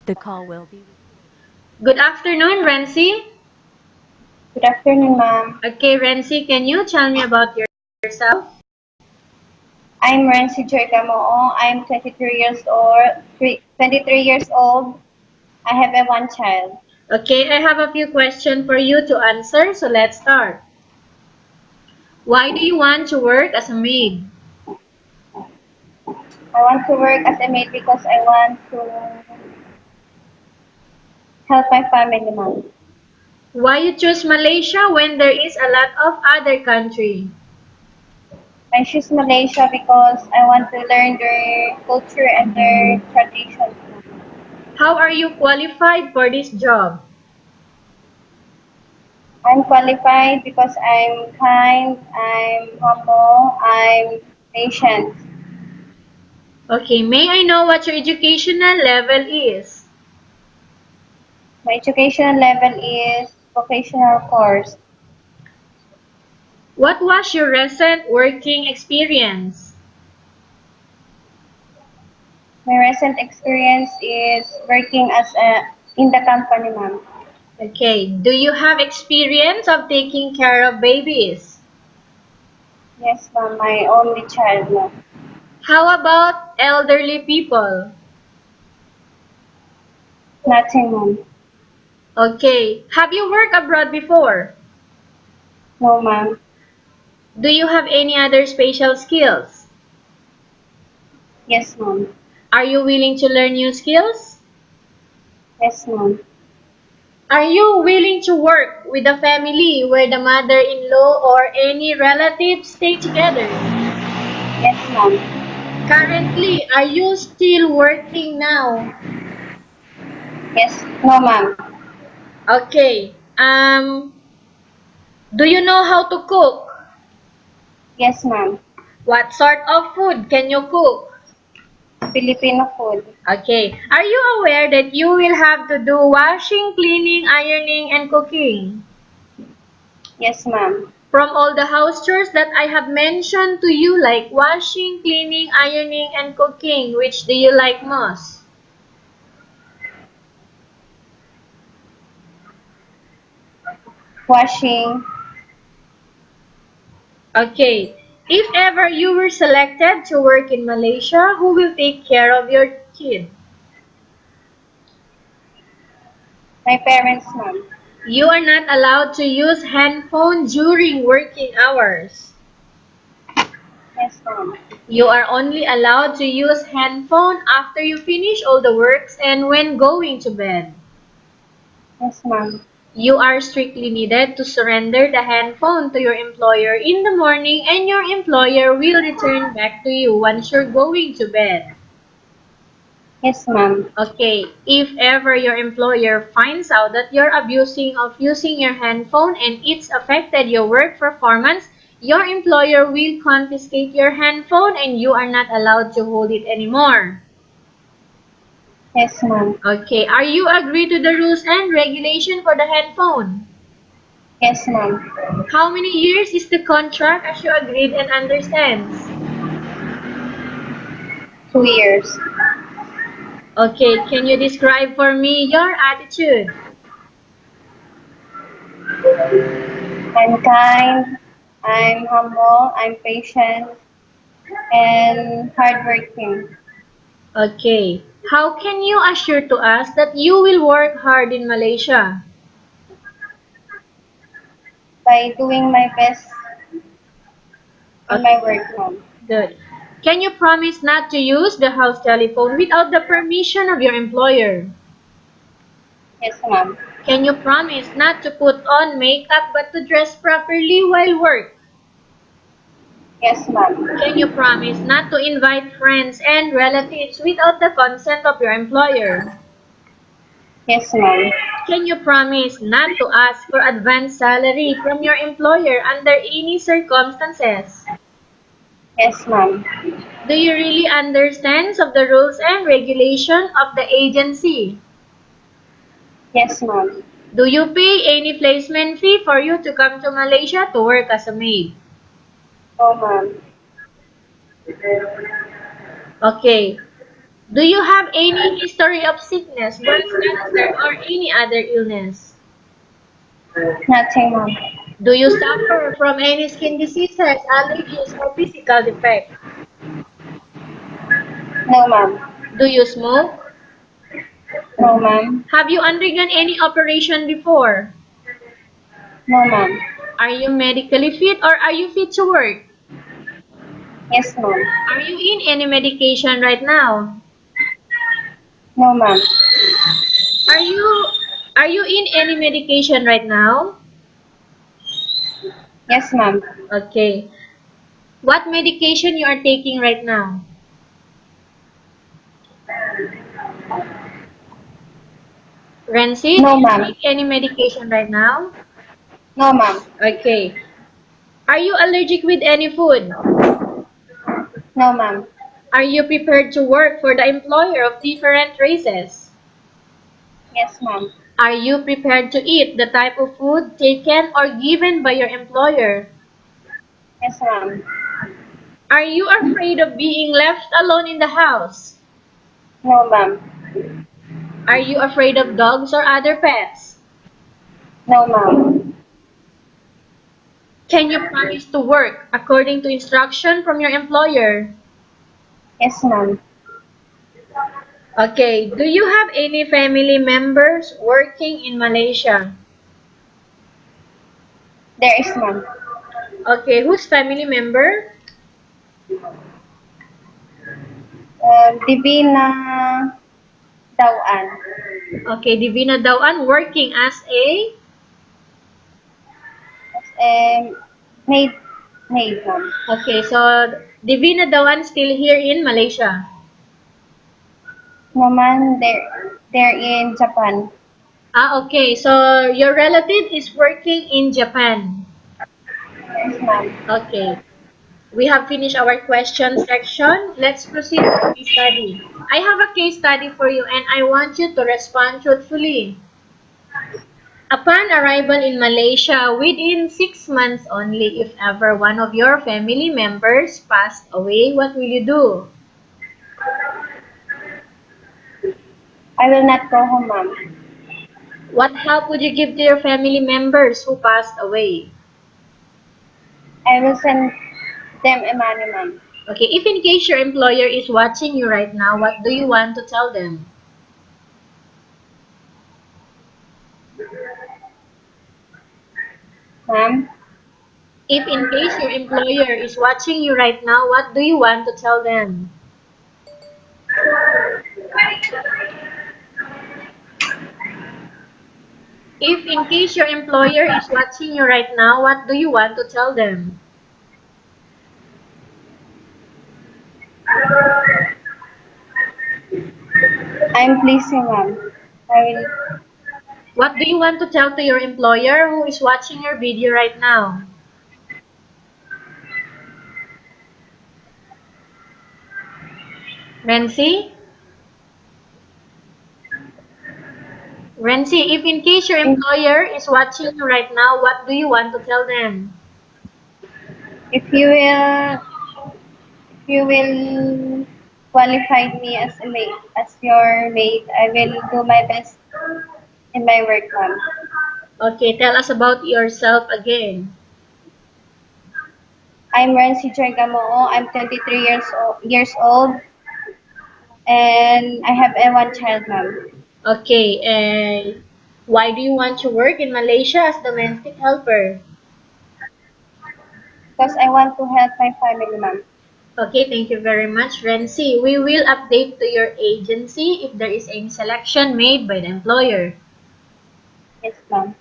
The call will be Good afternoon, Rensie. Good afternoon, ma'am. Okay, Rensie, can you tell me about yourself? I'm rensie I'm 23 years old. I have a one child. Okay, I have a few questions for you to answer, so let's start. Why do you want to work as a maid? I want to work as a maid because I want to help my family, ma'am. Why you choose Malaysia when there is a lot of other country? I choose Malaysia because I want to learn their culture and their traditions. How are you qualified for this job? I'm qualified because I'm kind, I'm humble, I'm patient. Okay, may I know what your educational level is? My education level is vocational course. What was your recent working experience? My recent experience is working as a in the company, ma'am. Okay, do you have experience of taking care of babies? Yes, ma'am. My only child, ma'am. How about elderly people? Nothing, ma'am. Okay, have you worked abroad before? No, ma'am. Do you have any other special skills? Yes, ma'am. Are you willing to learn new skills? Yes, ma'am. Are you willing to work with a family where the mother-in-law or any relatives stay together? Yes, ma'am. Currently, are you still working now? Yes. No, ma'am. Okay. Do you know how to cook? Yes, ma'am. What sort of food can you cook? Filipino food. Okay. Are you aware that you will have to do washing, cleaning, ironing, and cooking? Yes, ma'am. From all the house chores that I have mentioned to you, like washing, cleaning, ironing, and cooking, which do you like most? Washing. Okay. If ever you were selected to work in Malaysia, who will take care of your kid? My parents, ma'am. You are not allowed to use handphone during working hours. Yes, ma'am. You are only allowed to use handphone after you finish all the works and when going to bed. Yes, ma'am. You are strictly needed to surrender the handphone to your employer in the morning and your employer will return back to you once you're going to bed. Yes, ma'am. Okay, if ever your employer finds out that you're abusing of using your handphone and it's affected your work performance, your employer will confiscate your handphone and you are not allowed to hold it anymore. Yes, ma'am. Okay, are you agree to the rules and regulation for the handphone? Yes, ma'am. How many years is the contract as you agreed and understands? 2 years. Okay, can you describe for me your attitude? I'm kind. I'm humble. I'm patient and hardworking. Okay, how can you assure to us that you will work hard in Malaysia? By doing my best in Okay, my work, ma'am. good. Can you promise not to use the house telephone without the permission of your employer? Yes, ma'am. Can you promise not to put on makeup but to dress properly while work? Yes, Can you ma'am. promise not to invite friends and relatives without the consent of your employer? Yes, ma'am. Can you promise not to ask for advance salary from your employer under any circumstances? Yes, ma'am. Do you really understand of the rules and regulation of the agency? Yes, ma'am. Do you pay any placement fee for you to come to Malaysia to work as a maid? Oh, ma'am. Okay. Do you have any history of sickness, breast cancer, or any other illness? Nothing, ma'am. Do you suffer from any skin diseases, allergies, or physical defect? No, ma'am. Do you smoke? No, ma'am. Have you undergone any operation before? No, ma'am. Are you medically fit or are you fit to work? Yes, ma'am. Are you in any medication right now? No, ma'am. Are you are you in any medication right now? Yes, ma'am. Okay. What medication you are taking right now? Rensie, do No, you ma'am. take any medication right now? No, ma'am. Okay. Are you allergic with any food? No, ma'am. Are you prepared to work for the employer of different races? Yes, ma'am. Are you prepared to eat the type of food taken or given by your employer? Yes, ma'am. Are you afraid of being left alone in the house? No, ma'am. Are you afraid of dogs or other pets? No, ma'am. Can you promise to work according to instruction from your employer? Yes, ma'am. Okay, do you have any family members working in Malaysia? There is, ma'am. Okay, whose family member? Divina Dawan. Okay, Divina Dawan working as a... Um, maid, maid, ma'am. Okay, so Divina Dawan still here in Malaysia. No, ma'am. They're in Japan. Ah, okay, so your relative is working in Japan. Yes, ma'am. Okay, we have finished our question section. Let's proceed to the case study. I have a case study for you and I want you to respond truthfully. Upon arrival in Malaysia, within 6 months only, if ever one of your family members passed away, what will you do? I will not go home, ma'am. What help would you give to your family members who passed away? I will send them a money, ma'am. Okay, if in case your employer is watching you right now, what do you want to tell them? Ma'am, If in case your employer is watching you right now, what do you want to tell them? If in case your employer is watching you right now, what do you want to tell them? I'm pleasing, ma'am. I will. What do you want to tell to your employer who is watching your video right now? Rensie? Rensie, if in case your If, employer is watching you right now, what do you want to tell them? if you will qualify me as a maid, as your maid, I will do my best in my work, ma'am. Okay, tell us about yourself again. I'm rensie Gamoo. I'm 23 years old, and I have a one child, ma'am. Okay, and why do you want to work in Malaysia as domestic helper? Because I want to help my family, ma'am. Okay, thank you very much, Renzi. We will update to your agency if there is any selection made by the employer. Yes, ma'am.